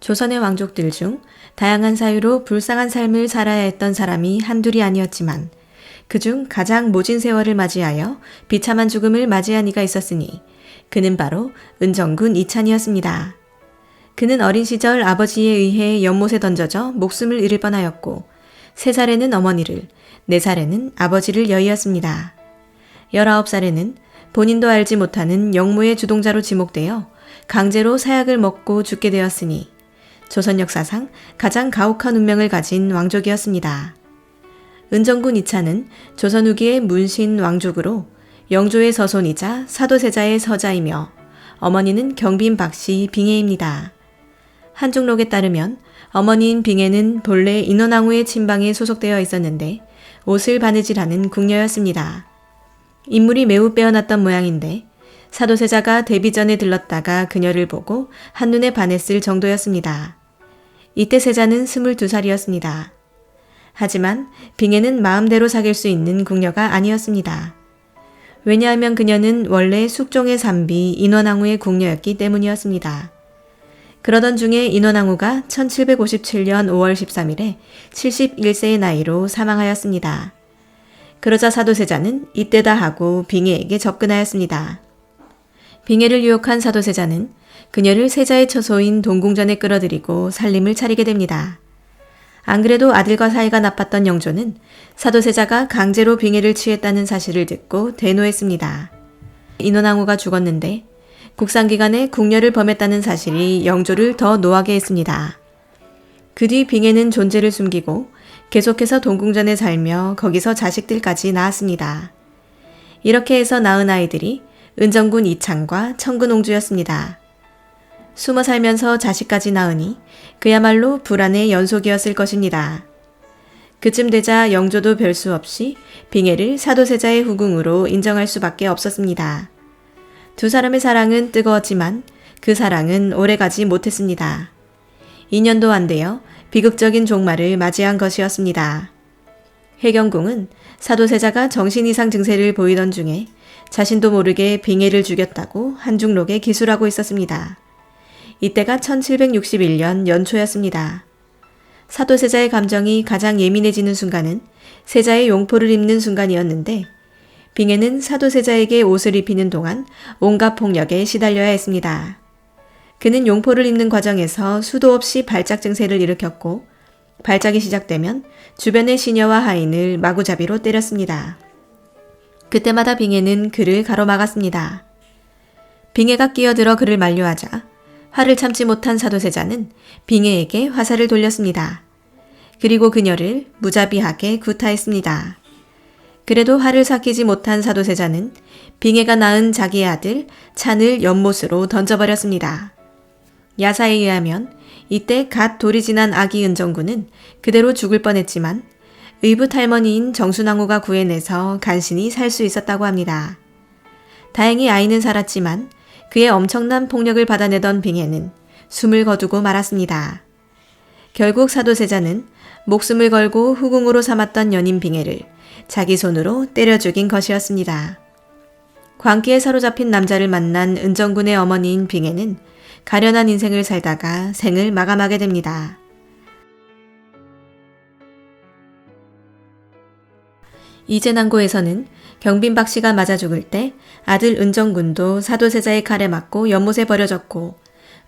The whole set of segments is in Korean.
조선의 왕족들 중 다양한 사유로 불쌍한 삶을 살아야 했던 사람이 한둘이 아니었지만 그중 가장 모진 세월을 맞이하여 비참한 죽음을 맞이한 이가 있었으니 그는 바로 은정군 이찬이었습니다. 그는 어린 시절 아버지에 의해 연못에 던져져 목숨을 잃을 뻔하였고 3살에는 어머니를, 4살에는 아버지를 여의었습니다. 19살에는 본인도 알지 못하는 영모의 주동자로 지목되어 강제로 사약을 먹고 죽게 되었으니 조선 역사상 가장 가혹한 운명을 가진 왕족이었습니다. 은정군 이찬은 조선 후기의 문신 왕족으로 영조의 서손이자 사도세자의 서자이며 어머니는 경빈 박씨 빙해입니다. 한중록에 따르면 어머니인 빙해는 본래 인원왕후의 친방에 소속되어 있었는데 옷을 바느질하는 궁녀였습니다. 인물이 매우 빼어났던 모양인데 사도세자가 데뷔 전에 들렀다가 그녀를 보고 한눈에 반했을 정도였습니다. 이때 세자는 22살이었습니다. 하지만 빙해는 마음대로 사귈 수 있는 궁녀가 아니었습니다. 왜냐하면 그녀는 원래 숙종의 산비 인원왕후의 궁녀였기 때문이었습니다. 그러던 중에 인원왕후가 1757년 5월 13일에 71세의 나이로 사망하였습니다. 그러자 사도세자는 이때다 하고 빙해에게 접근하였습니다. 빙해를 유혹한 사도세자는 그녀를 세자의 처소인 동궁전에 끌어들이고 살림을 차리게 됩니다. 안 그래도 아들과 사이가 나빴던 영조는 사도세자가 강제로 빙해를 취했다는 사실을 듣고 대노했습니다. 인원왕후가 죽었는데 국상기간에 궁녀를 범했다는 사실이 영조를 더 노하게 했습니다. 그 뒤 빙해는 존재를 숨기고 계속해서 동궁전에 살며 거기서 자식들까지 낳았습니다. 이렇게 해서 낳은 아이들이 은정군 이찬과 청근옹주였습니다. 숨어 살면서 자식까지 낳으니 그야말로 불안의 연속이었을 것입니다. 그쯤 되자 영조도 별 수 없이 빙해를 사도세자의 후궁으로 인정할 수밖에 없었습니다. 두 사람의 사랑은 뜨거웠지만 그 사랑은 오래가지 못했습니다. 2년도 안 되어 비극적인 종말을 맞이한 것이었습니다. 해경궁은 사도세자가 정신 이상 증세를 보이던 중에 자신도 모르게 빙해를 죽였다고 한중록에 기술하고 있었습니다. 이때가 1761년 연초였습니다. 사도세자의 감정이 가장 예민해지는 순간은 세자의 용포를 입는 순간이었는데 빙해는 사도세자에게 옷을 입히는 동안 온갖 폭력에 시달려야 했습니다. 그는 용포를 입는 과정에서 수도 없이 발작 증세를 일으켰고 발작이 시작되면 주변의 시녀와 하인을 마구잡이로 때렸습니다. 그때마다 빙해는 그를 가로막았습니다. 빙해가 끼어들어 그를 만류하자 화를 참지 못한 사도세자는 빙해에게 화살을 돌렸습니다. 그리고 그녀를 무자비하게 구타했습니다. 그래도 화를 삭히지 못한 사도세자는 빙해가 낳은 자기의 아들 찬을 연못으로 던져버렸습니다. 야사에 의하면 이때 갓 돌이 지난 아기 은정군은 그대로 죽을 뻔했지만 의붓 할머니인 정순왕후가 구해내서 간신히 살 수 있었다고 합니다. 다행히 아이는 살았지만 그의 엄청난 폭력을 받아내던 빙해는 숨을 거두고 말았습니다. 결국 사도세자는 목숨을 걸고 후궁으로 삼았던 연인 빙해를 자기 손으로 때려 죽인 것이었습니다. 광기에 사로잡힌 남자를 만난 은정군의 어머니인 빙해는 가련한 인생을 살다가 생을 마감하게 됩니다. 이제난고에서는 경빈 박씨가 맞아 죽을 때 아들 은정군도 사도세자의 칼에 맞고 연못에 버려졌고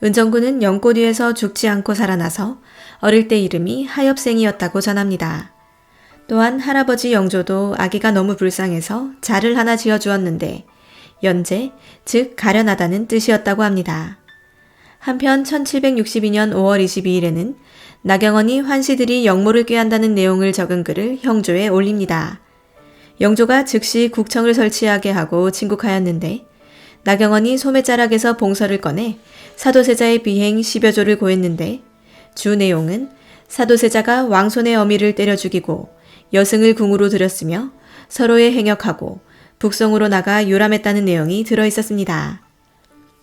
은정군은 연꽃 위에서 죽지 않고 살아나서 어릴 때 이름이 하엽생이었다고 전합니다. 또한 할아버지 영조도 아기가 너무 불쌍해서 자를 하나 지어주었는데 연제, 즉 가련하다는 뜻이었다고 합니다. 한편 1762년 5월 22일에는 나경원이 환시들이 영모를 꾀한다는 내용을 적은 글을 형조에 올립니다. 영조가 즉시 국청을 설치하게 하고 진국하였는데 나경원이 소매자락에서 봉서를 꺼내 사도세자의 비행 10여 조를 고했는데 주 내용은 사도세자가 왕손의 어미를 때려 죽이고 여승을 궁으로 들였으며 서로의 행역하고 북성으로 나가 요람했다는 내용이 들어있었습니다.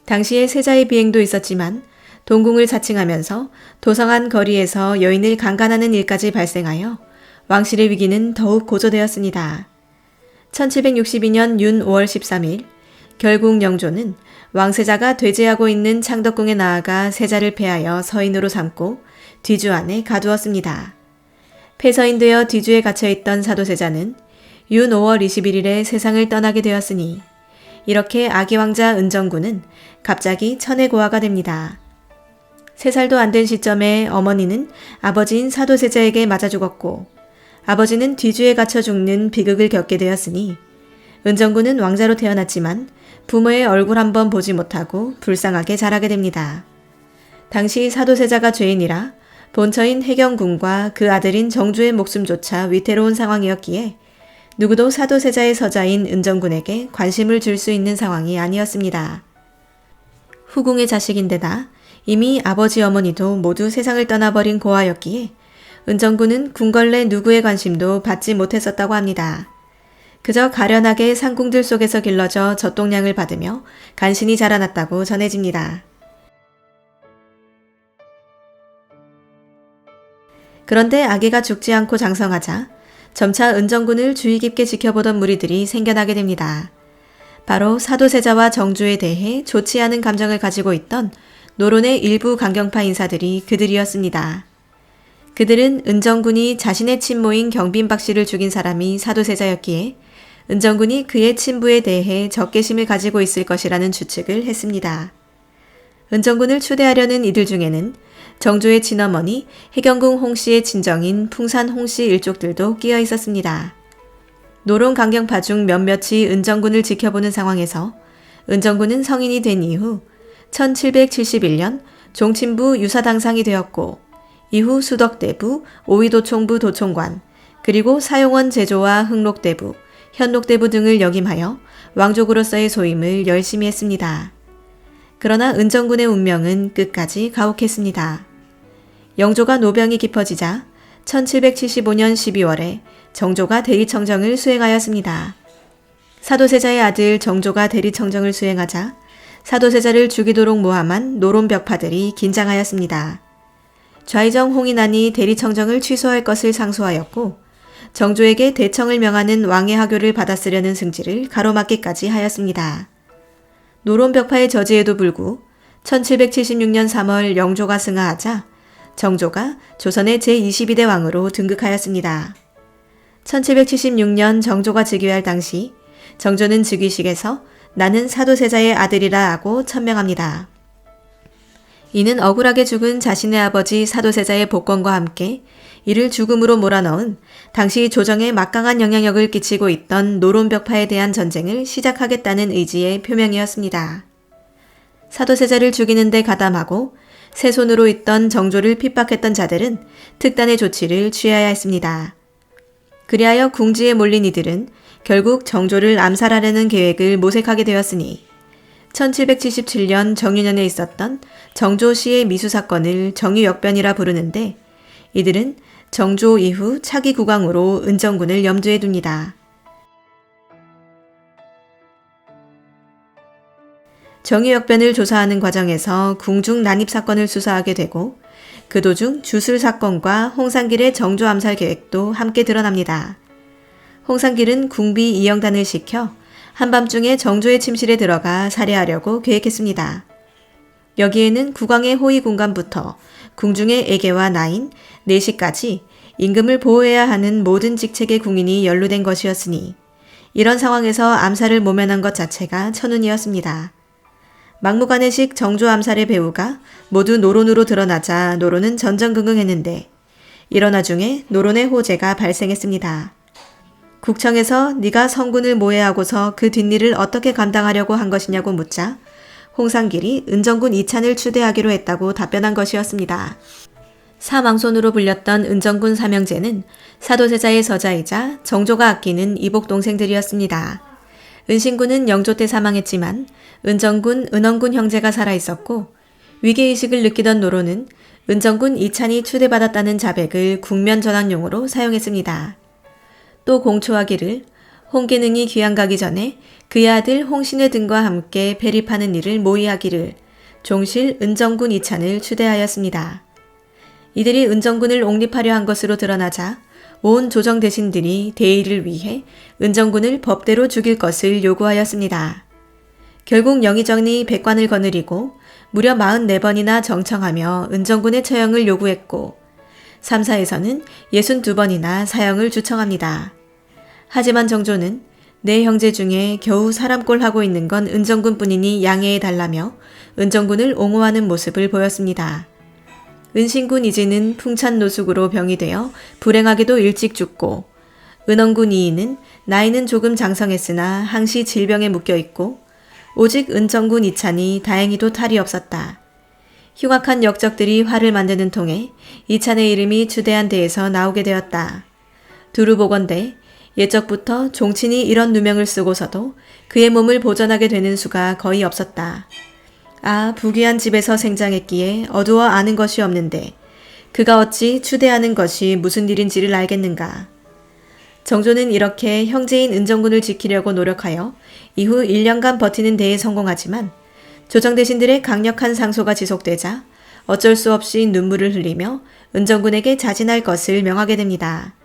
당시에 세자의 비행도 있었지만 동궁을 자칭하면서 도성한 거리에서 여인을 강간하는 일까지 발생하여 왕실의 위기는 더욱 고조되었습니다. 1762년 윤 5월 13일 결국 영조는 왕세자가 되제하고 있는 창덕궁에 나아가 세자를 폐하여 서인으로 삼고 뒤주 안에 가두었습니다. 폐서인되어 뒤주에 갇혀있던 사도세자는 윤 5월 21일에 세상을 떠나게 되었으니 이렇게 아기 왕자 은정군은 갑자기 천혜고아가 됩니다. 3살도 안 된 시점에 어머니는 아버지인 사도세자에게 맞아 죽었고 아버지는 뒤주에 갇혀 죽는 비극을 겪게 되었으니 은정군은 왕자로 태어났지만 부모의 얼굴 한번 보지 못하고 불쌍하게 자라게 됩니다. 당시 사도세자가 죄인이라 본처인 해경군과 그 아들인 정조의 목숨조차 위태로운 상황이었기에 누구도 사도세자의 서자인 은정군에게 관심을 줄 수 있는 상황이 아니었습니다. 후궁의 자식인데다 이미 아버지 어머니도 모두 세상을 떠나버린 고아였기에 은정군은 궁궐 내 누구의 관심도 받지 못했었다고 합니다. 그저 가련하게 상궁들 속에서 길러져 젖동량을 받으며 간신히 자라났다고 전해집니다. 그런데 아기가 죽지 않고 장성하자 점차 은정군을 주의 깊게 지켜보던 무리들이 생겨나게 됩니다. 바로 사도세자와 정조에 대해 좋지 않은 감정을 가지고 있던 노론의 일부 강경파 인사들이 그들이었습니다. 그들은 은정군이 자신의 친모인 경빈박씨를 죽인 사람이 사도세자였기에 은정군이 그의 친부에 대해 적개심을 가지고 있을 것이라는 추측을 했습니다. 은정군을 추대하려는 이들 중에는 정조의 친어머니 해경궁 홍씨의 친정인 풍산 홍씨 일족들도 끼어 있었습니다. 노론 강경파 중 몇몇이 은정군을 지켜보는 상황에서 은정군은 성인이 된 이후 1771년 종친부 유사당상이 되었고 이후 수덕대부, 오위도총부 도총관, 그리고 사용원 제조와 흥록대부, 현록대부 등을 역임하여 왕족으로서의 소임을 열심히 했습니다. 그러나 은정군의 운명은 끝까지 가혹했습니다. 영조가 노병이 깊어지자 1775년 12월에 정조가 대리청정을 수행하였습니다. 사도세자의 아들 정조가 대리청정을 수행하자 사도세자를 죽이도록 모함한 노론벽파들이 긴장하였습니다. 좌의정 홍인안이 대리청정을 취소할 것을 상소하였고 정조에게 대청을 명하는 왕의 하교를 받았으려는 승지를 가로막기까지 하였습니다. 노론벽파의 저지에도 불구 1776년 3월 영조가 승하하자 정조가 조선의 제22대 왕으로 등극하였습니다. 1776년 정조가 즉위할 당시 정조는 즉위식에서 나는 사도세자의 아들이라 하고 천명합니다. 이는 억울하게 죽은 자신의 아버지 사도세자의 복권과 함께 이를 죽음으로 몰아넣은 당시 조정에 막강한 영향력을 끼치고 있던 노론벽파에 대한 전쟁을 시작하겠다는 의지의 표명이었습니다. 사도세자를 죽이는 데 가담하고 새 손으로 있던 정조를 핍박했던 자들은 특단의 조치를 취해야 했습니다. 그리하여 궁지에 몰린 이들은 결국 정조를 암살하려는 계획을 모색하게 되었으니 1777년 정유년에 있었던 정조시의 미수사건을 정유역변이라 부르는데 이들은 정조 이후 차기 국왕으로 은정군을 염두에 둡니다. 정유역변을 조사하는 과정에서 궁중 난입사건을 수사하게 되고 그 도중 주술사건과 홍상길의 정조 암살 계획도 함께 드러납니다. 홍상길은 궁비 이영단을 시켜 한밤중에 정조의 침실에 들어가 살해하려고 계획했습니다. 여기에는 국왕의 호위 군관부터 궁중의 애계와 나인, 내시까지 임금을 보호해야 하는 모든 직책의 궁인이 연루된 것이었으니 이런 상황에서 암살을 모면한 것 자체가 천운이었습니다. 막무가내식 정조 암살의 배후가 모두 노론으로 드러나자 노론은 전전긍긍했는데 이런 와중에 노론의 호재가 발생했습니다. 국청에서 네가 성군을 모해하고서 그 뒷일을 어떻게 감당하려고 한 것이냐고 묻자 홍상길이 은정군 이찬을 추대하기로 했다고 답변한 것이었습니다. 사망손으로 불렸던 은정군 삼형제는 사도세자의 서자이자 정조가 아끼는 이복 동생들이었습니다. 은신군은 영조 때 사망했지만 은정군, 은원군 형제가 살아있었고 위계의식을 느끼던 노론은 은정군 이찬이 추대받았다는 자백을 국면 전환용으로 사용했습니다. 또 공초하기를 홍계능이 귀양 가기 전에 그의 아들 홍신의 등과 함께 배립하는 일을 모의하기를 종실 은정군 이찬을 추대하였습니다. 이들이 은정군을 옹립하려 한 것으로 드러나자 온 조정 대신들이 대의를 위해 은정군을 법대로 죽일 것을 요구하였습니다. 결국 영의정리 백관을 거느리고 무려 44번이나 정청하며 은정군의 처형을 요구했고 3사에서는 62번이나 사형을 주청합니다. 하지만 정조는 내 형제 중에 겨우 사람꼴 하고 있는 건 은정군뿐이니 양해해달라며 은정군을 옹호하는 모습을 보였습니다. 은신군 이진은 풍찬 노숙으로 병이 되어 불행하게도 일찍 죽고 은원군 이인은 나이는 조금 장성했으나 항시 질병에 묶여있고 오직 은정군 이찬이 다행히도 탈이 없었다. 흉악한 역적들이 화를 만드는 통에 이찬의 이름이 추대한 데에서 나오게 되었다. 두루 보건대 예적부터 종친이 이런 누명을 쓰고서도 그의 몸을 보전하게 되는 수가 거의 없었다. 아, 부귀한 집에서 생장했기에 어두워 아는 것이 없는데 그가 어찌 추대하는 것이 무슨 일인지를 알겠는가. 정조는 이렇게 형제인 은정군을 지키려고 노력하여 이후 1년간 버티는 데에 성공하지만 조정대신들의 강력한 상소가 지속되자 어쩔 수 없이 눈물을 흘리며 은정군에게 자진할 것을 명하게 됩니다.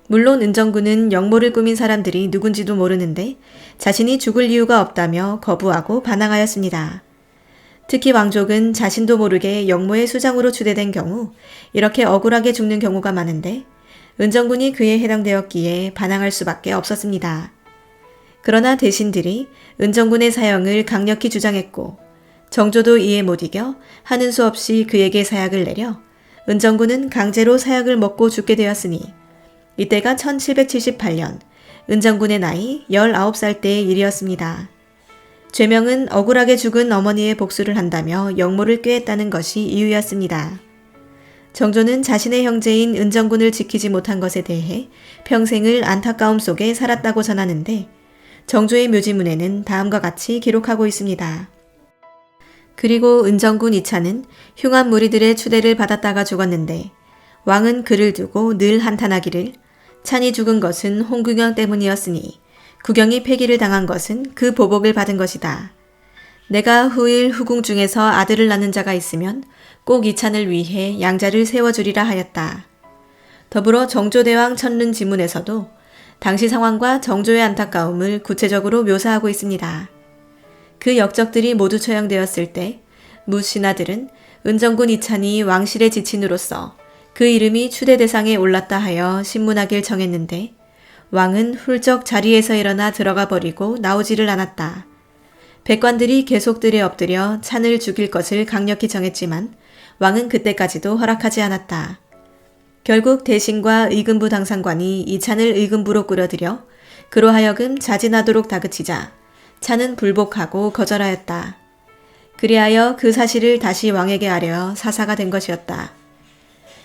물론 은정군은 역모를 꾸민 사람들이 누군지도 모르는데 자신이 죽을 이유가 없다며 거부하고 반항하였습니다. 특히 왕족은 자신도 모르게 역모의 수장으로 추대된 경우 이렇게 억울하게 죽는 경우가 많은데 은정군이 그에 해당되었기에 반항할 수밖에 없었습니다. 그러나 대신들이 은정군의 사형을 강력히 주장했고 정조도 이에 못 이겨 하는 수 없이 그에게 사약을 내려 은정군은 강제로 사약을 먹고 죽게 되었으니 이때가 1778년 은정군의 나이 19살 때의 일이었습니다. 죄명은 억울하게 죽은 어머니의 복수를 한다며 역모를 꾀했다는 것이 이유였습니다. 정조는 자신의 형제인 은정군을 지키지 못한 것에 대해 평생을 안타까움 속에 살았다고 전하는데 정조의 묘지문에는 다음과 같이 기록하고 있습니다. 그리고 은정군 이찬은 흉한 무리들의 추대를 받았다가 죽었는데 왕은 그를 두고 늘 한탄하기를 찬이 죽은 것은 홍구경 때문이었으니 구경이 폐기를 당한 것은 그 보복을 받은 것이다. 내가 후일 후궁 중에서 아들을 낳는 자가 있으면 꼭 이찬을 위해 양자를 세워주리라 하였다. 더불어 정조대왕 천른 지문에서도 당시 상황과 정조의 안타까움을 구체적으로 묘사하고 있습니다. 그 역적들이 모두 처형되었을 때 무신하들은 은정군 이찬이 왕실의 지친으로서 그 이름이 추대 대상에 올랐다 하여 신문하길 정했는데 왕은 훌쩍 자리에서 일어나 들어가 버리고 나오지를 않았다. 백관들이 계속 들에 엎드려 찬을 죽일 것을 강력히 정했지만 왕은 그때까지도 허락하지 않았다. 결국 대신과 의금부 당상관이 이찬을 의금부로 끌어들여 그로 하여금 자진하도록 다그치자 찬은 불복하고 거절하였다. 그리하여 그 사실을 다시 왕에게 아뢰어 사사가 된 것이었다.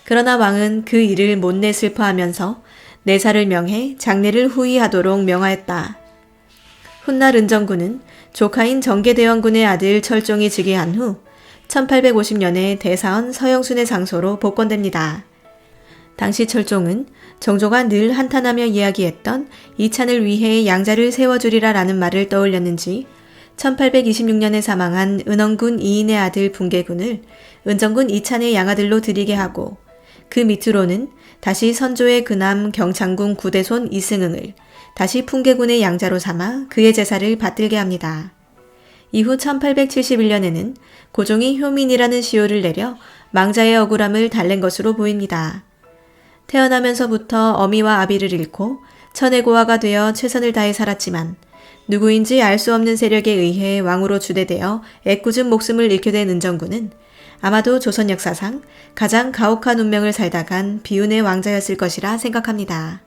그러나 왕은 그 일을 못내 슬퍼하면서 내사를 명해 장례를 후의하도록 명하였다. 훗날 은정군은 조카인 정계대원군의 아들 철종이 즉위한 후 1850년에 대사원 서영순의 장소로 복권됩니다. 당시 철종은 정조가 늘 한탄하며 이야기했던 이찬을 위해 양자를 세워주리라 라는 말을 떠올렸는지 1826년에 사망한 은원군 이인의 아들 분계군을 은정군 이찬의 양아들로 들이게 하고 그 밑으로는 다시 선조의 그남 경창군 구대손 이승응을 다시 풍계군의 양자로 삼아 그의 제사를 받들게 합니다. 이후 1871년에는 고종이 효민이라는 시호를 내려 망자의 억울함을 달랜 것으로 보입니다. 태어나면서부터 어미와 아비를 잃고 천혜고아가 되어 최선을 다해 살았지만 누구인지 알 수 없는 세력에 의해 왕으로 주대되어 애꿎은 목숨을 잃게 된 은정군은 아마도 조선 역사상 가장 가혹한 운명을 살다 간 비운의 왕자였을 것이라 생각합니다.